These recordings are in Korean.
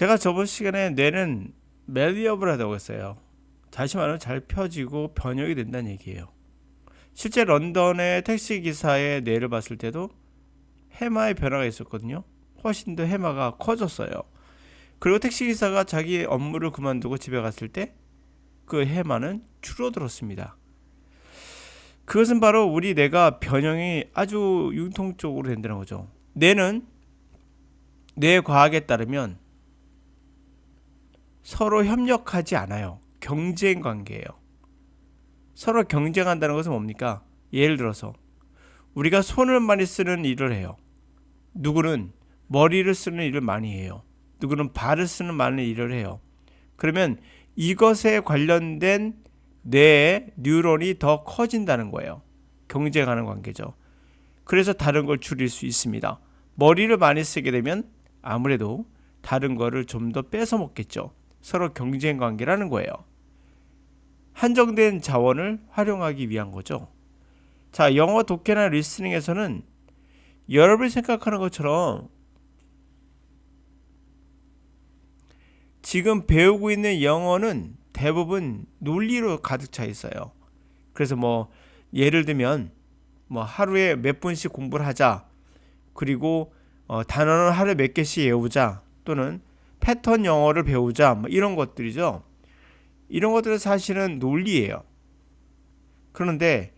제가 저번 시간에 뇌는 멜리어블하다고 했어요. 다시 말하면 잘 펴지고 변형이 된다는 얘기예요. 실제 런던의 택시기사의 뇌를 봤을 때도 해마의 변화가 있었거든요. 훨씬 더 해마가 커졌어요. 그리고 택시기사가 자기 업무를 그만두고 집에 갔을 때 그 해마는 줄어들었습니다. 그것은 바로 우리 뇌가 변형이 아주 융통적으로 된다는 거죠. 뇌는 뇌과학에 따르면 서로 협력하지 않아요. 경쟁 관계예요. 서로 경쟁한다는 것은 뭡니까? 예를 들어서 우리가 손을 많이 쓰는 일을 해요. 누구는 머리를 쓰는 일을 많이 해요. 누구는 발을 쓰는 많은 일을 해요. 그러면 이것에 관련된 뇌의 뉴런이 더 커진다는 거예요. 경쟁하는 관계죠. 그래서 다른 걸 줄일 수 있습니다. 머리를 많이 쓰게 되면 아무래도 다른 거를 좀 더 뺏어 먹겠죠. 서로 경쟁 관계라는 거예요. 한정된 자원을 활용하기 위한 거죠. 자, 영어 독해나 리스닝에서는 여러분이 생각하는 것처럼 지금 배우고 있는 영어는 대부분 논리로 가득 차 있어요. 그래서 뭐 예를 들면 뭐 하루에 몇 분씩 공부를 하자. 그리고 단어는 하루에 몇 개씩 외우자. 또는 패턴 영어를 배우자. 뭐 이런 것들이죠. 이런 것들은 사실은 논리예요. 그런데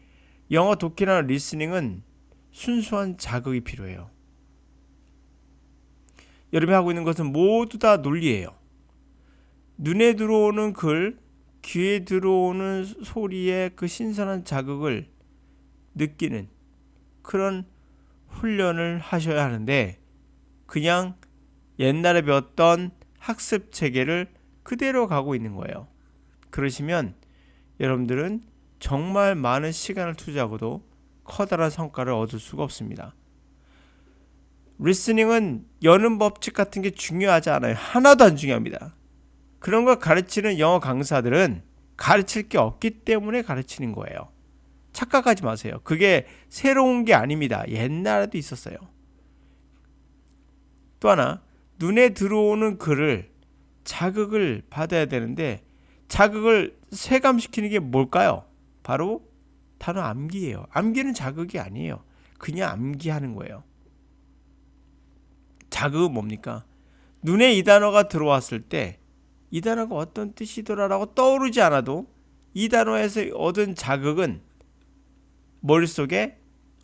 영어 독해나 리스닝은 순수한 자극이 필요해요. 여러분이 하고 있는 것은 모두 다 논리예요. 눈에 들어오는 글, 귀에 들어오는 소리의 그 신선한 자극을 느끼는 그런 훈련을 하셔야 하는데 그냥 옛날에 배웠던 학습 체계를 그대로 가고 있는 거예요. 그러시면 여러분들은 정말 많은 시간을 투자하고도 커다란 성과를 얻을 수가 없습니다. 리스닝은 여는 법칙 같은 게 중요하지 않아요. 하나도 안 중요합니다. 그런 걸 가르치는 영어 강사들은 가르칠 게 없기 때문에 가르치는 거예요. 착각하지 마세요. 그게 새로운 게 아닙니다. 옛날에도 있었어요. 또 하나, 눈에 들어오는 글을 자극을 받아야 되는데 자극을 쇄감시키는 게 뭘까요? 바로 단어 암기예요. 암기는 자극이 아니에요. 그냥 암기하는 거예요. 자극은 뭡니까? 눈에 이 단어가 들어왔을 때 이 단어가 어떤 뜻이더라라고 떠오르지 않아도 이 단어에서 얻은 자극은 머릿속에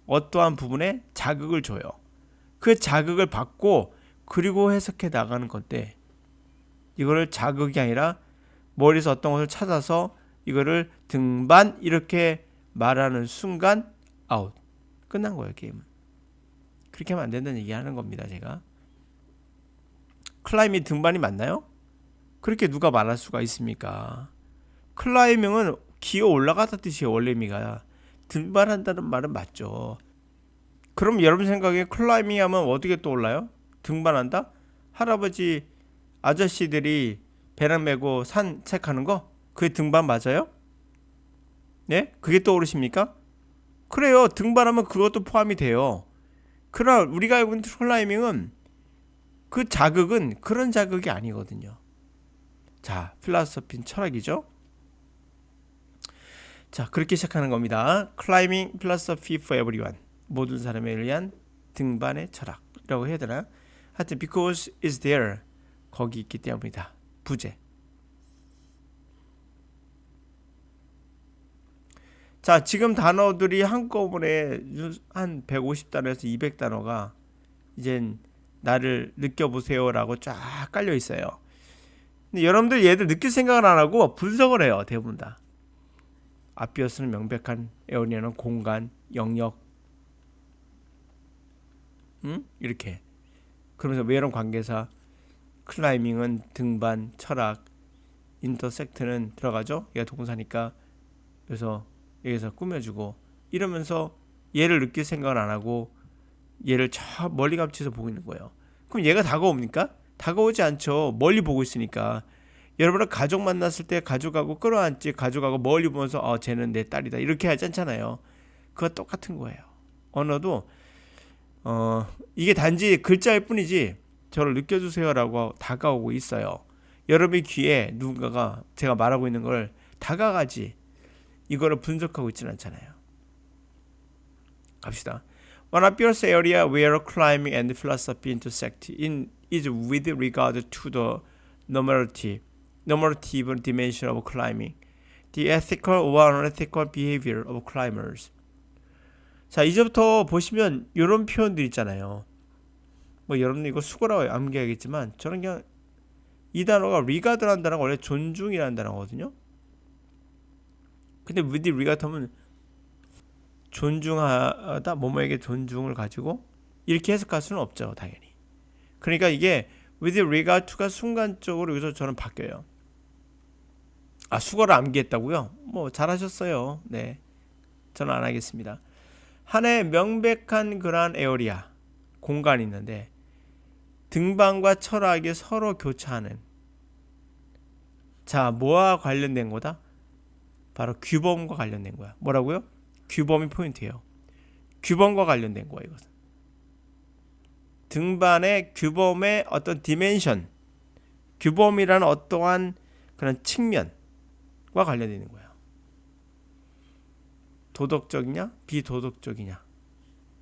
어떠한 부분에 자극을 줘요. 그 자극을 받고 그리고 해석해 나가는 건데 이거를 자극이 아니라 머리에서 어떤 것을 찾아서 이거를 등반 이렇게 말하는 순간 아웃. 끝난 거예요, 게임은. 그렇게 하면 안 된다는 얘기 하는 겁니다, 제가. 클라이밍 등반이 맞나요? 그렇게 누가 말할 수가 있습니까? 클라이밍은 기어 올라가다 뜻이에요, 원래 의미가. 등반한다는 말은 맞죠. 그럼 여러분 생각에 클라이밍 하면 어떻게 떠올라요? 등반한다? 할아버지, 아저씨들이 배낭 메고 산책하는 거? 그게 등반 맞아요? 네? 그게 떠오르십니까? 그래요. 등반하면 그것도 포함이 돼요. 그러나 우리가 알고 있는 클라이밍은 그 자극은 그런 자극이 아니거든요. 자, 필라소피는 철학이죠. 자, 그렇게 시작하는 겁니다. Climbing Philosophy for Everyone. 모든 사람에 의한 등반의 철학이라고 해야 되나? 하여튼 because is there. 거기 있기 때문이다. 부제. 자, 지금 단어들이 한꺼번에 한 150단어에서 200단어가 이젠 나를 느껴보세요라고 쫙 깔려 있어요. 근데 여러분들 얘들 느낄 생각을 안 하고 분석을 해요. 대부분 다. 아피어스는 명백한, 에오니아는 공간, 영역, 이렇게. 그러면서 외형 관계사, 클라이밍은 등반, 철학, 인터섹트는 들어가죠. 얘가 동사니까. 그래서 여기서 꾸며주고 이러면서 얘를 느낄 생각을 안 하고 얘를 저 멀리 감치서 보고 있는 거예요. 그럼 얘가 다가옵니까? 다가오지 않죠. 멀리 보고 있으니까. 여러분은 가족 만났을 때 가족하고 끌어안지, 가족하고 멀리 보면서 쟤는 내 딸이다 이렇게 하지 않잖아요. 그거 똑같은 거예요. 언어도 이게 단지 글자일 뿐이지 저를 느껴주세요라고 다가오고 있어요. 여러분의 귀에 누군가가 제가 말하고 있는 걸 다가가지 이거를 분석하고 있지는 않잖아요. 갑시다. One obvious area where climbing and philosophy intersect is with regard to the normative dimension of climbing, the ethical or unethical behavior of climbers. 자, 이제부터 보시면 이런 표현들 있잖아요. 뭐 여러분 이거 수고라고 암기하겠지만 저는 그냥 이 단어가 regard라는 단어가 원래 존중이라는 단어거든요. 근데 with regard 하면 존중하다, 뭐뭐에게 존중을 가지고 이렇게 해석할 수는 없죠, 당연히. 그러니까 이게 with regard to가 순간적으로 여기서 저는 바뀌어요. 아, 수거를 암기했다고요? 뭐 잘하셨어요. 네, 저는 안 하겠습니다. 하나의 명백한 그러한 에어리아, 공간이 있는데 등반과 철학이 서로 교차하는, 자, 뭐와 관련된 거다? 바로 규범과 관련된 거야. 뭐라고요? 규범이 포인트예요. 규범과 관련된 거야, 이것은. 등반의 규범의 어떤 디멘션, 규범이라는 어떠한 그런 측면과 관련되는 거야. 도덕적이냐, 비도덕적이냐,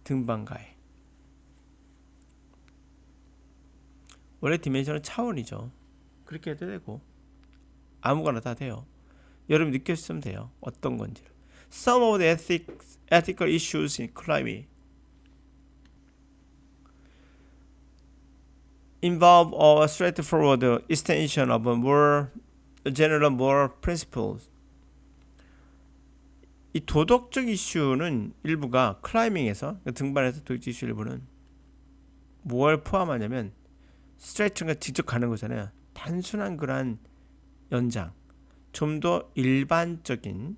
등반가에. 원래 디멘션은 차원이죠. 그렇게 해도 되고 아무거나 다 돼요. 여러분 느꼈으면 돼요. 어떤 건지를. Some of the ethical issues in climbing involve a straightforward extension of more general moral principles. 이 도덕적 이슈는 일부가 클라이밍에서, 등반에서 도덕적 이슈 일부는 뭘 포함하냐면 스트레이트가 직접 가는 거잖아요. 단순한 그러한 연장, 좀 더 일반적인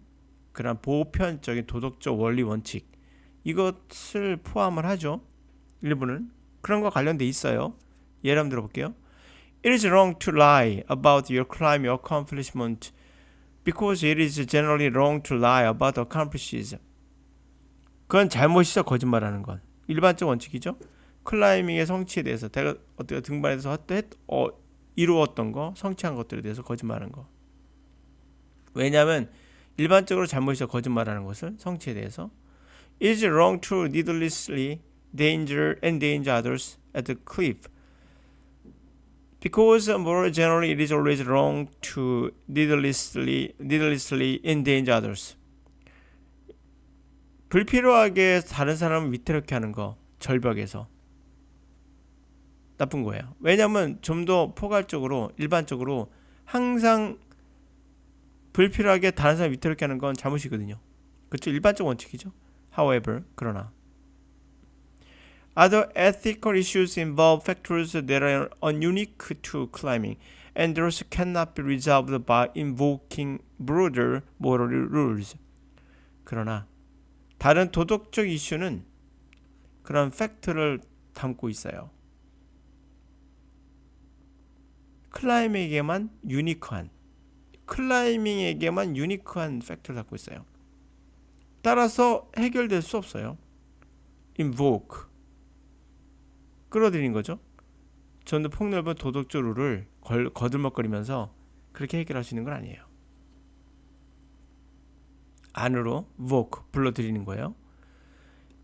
그런 보편적인 도덕적 원리 원칙, 이것을 포함을 하죠. 일부는 그런 거 관련돼 있어요. 예를 한번 들어볼게요. It is wrong to lie about your climbing accomplishment because it is generally wrong to lie about accomplishments. 그건 잘못이죠, 거짓말하는 건. 일반적 원칙이죠. 클라이밍의 성취에 대해서 내가 어떻게 등반에서 이루었던 거, 성취한 것들에 대해서 거짓말하는 거. 왜냐하면 일반적으로 잘못이죠, 거짓말하는 것을, 성취에 대해서. It is wrong to needlessly endanger others at the cliff. Because more generally it is always wrong to needlessly endanger others. 불필요하게 다른 사람을 위태롭게 하는 거, 절벽에서 나쁜 거예요. 왜냐하면 좀 더 포괄적으로, 일반적으로 항상 불필요하게 다른 사람 위태롭게 하는 건 잘못이거든요. 그렇죠? 일반적 원칙이죠. However, 그러나 other ethical issues involve factors that are unique to climbing and thus cannot be resolved by invoking broader moral rules. 그러나 다른 도덕적 이슈는 그런 팩트를 담고 있어요. 클라이밍에게만 유니크한 팩트를 담고 있어요. 따라서 해결될 수 없어요. invoke, 끌어들인 거죠. 좀 더 폭넓은 도덕적 룰을 거들먹거리면서 그렇게 해결할 수 있는 건 아니에요. 안으로 voke, 불러들이는 거예요.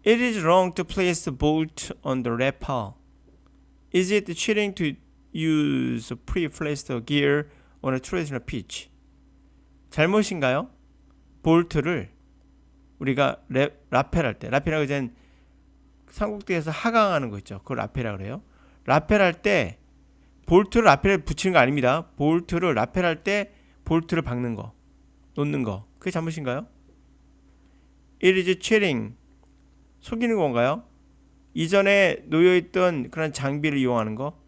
It is wrong to place the bolt on the rappel. Is it cheating to use pre-placed gear on a traditional pitch? 잘못인가요? 볼트를 우리가 라펠 할 때, 라펠하고 전 삼국대에서 하강하는 거 있죠. 그걸 라펠이라고 그래요. 라펠 할 때 볼트를 라펠에 붙이는 거 아닙니다. 볼트를 라펠 할 때 볼트를 박는 거, 놓는 거, 그게 잘못인가요? It is cheating, 속이는 건가요? 이전에 놓여있던 그런 장비를 이용하는 거,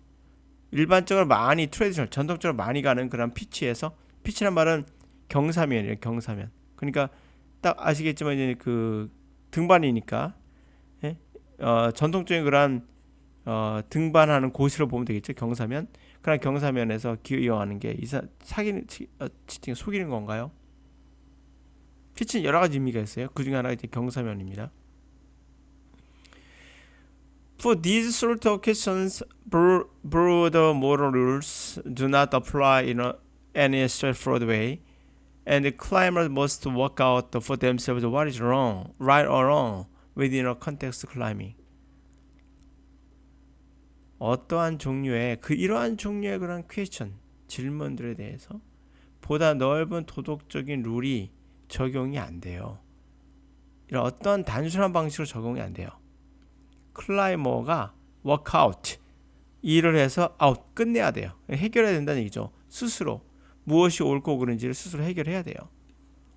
일반적으로 많이 트레디셔널, 전통적으로 많이 가는 그런 피치에서, 피치란 말은 경사면이에요. 경사면. 그러니까 딱 아시겠지만 이제 그 등반이니까, 예? 전통적인 그런 등반하는 곳으로 보면 되겠죠. 경사면. 그런 경사면에서 이용하는 게 치팅, 속이는 건가요? 피치는 여러 가지 의미가 있어요. 그 중에 하나가 이제 경사면입니다. For these sort of questions, broader moral rules do not apply in any straightforward way, and the climbers must work out for themselves what is wrong, right or wrong, within a context climbing. 어떠한 종류의 이러한 종류의 그런 퀘스천, 질문들에 대해서 보다 넓은 도덕적인 룰이 적용이 안 돼요. 이런 어떤 단순한 방식으로 적용이 안 돼요. 클라이머가 워크아웃 일을 해서 아웃 끝내야 돼요. 해결해야 된다는 얘기죠. 스스로 무엇이 옳고 그른지를 스스로 해결해야 돼요.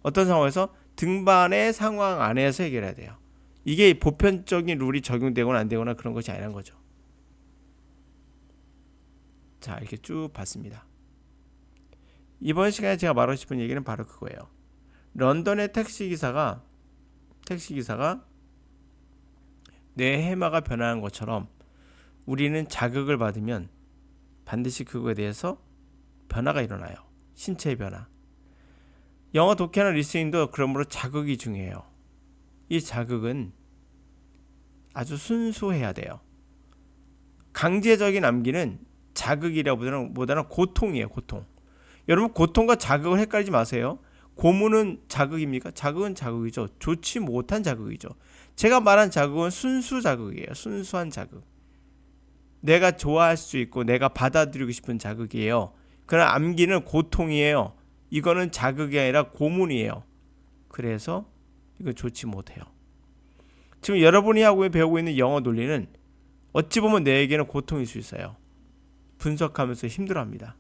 어떤 상황에서 등반의 상황 안에서 해결해야 돼요. 이게 보편적인 룰이 적용되거나 안 되거나 그런 것이 아니란 거죠. 자, 이렇게 쭉 봤습니다. 이번 시간에 제가 말하고 싶은 얘기는 바로 그거예요. 런던의 택시기사가 뇌 해마가 변하는 것처럼 우리는 자극을 받으면 반드시 그거에 대해서 변화가 일어나요. 신체의 변화. 영어 독해나 리스닝도 그러므로 자극이 중요해요. 이 자극은 아주 순수해야 돼요. 강제적인 암기는 자극이라보다는 고통이에요. 고통. 여러분 고통과 자극을 헷갈리지 마세요. 고문은 자극입니까? 자극은 자극이죠. 좋지 못한 자극이죠. 제가 말한 자극은 순수 자극이에요. 순수한 자극. 내가 좋아할 수 있고 내가 받아들이고 싶은 자극이에요. 그러나 암기는 고통이에요. 이거는 자극이 아니라 고문이에요. 그래서 이거 좋지 못해요. 지금 여러분이 하고 배우고 있는 영어 논리는 어찌 보면 내에게는 고통일 수 있어요. 분석하면서 힘들어합니다.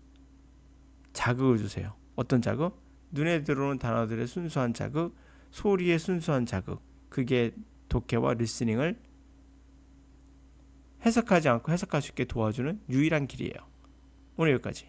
자극을 주세요. 어떤 자극? 눈에 들어오는 단어들의 순수한 자극, 소리의 순수한 자극. 그게 독해와 리스닝을 해석하지 않고 해석할 수 있게 도와주는 유일한 길이에요. 오늘 여기까지.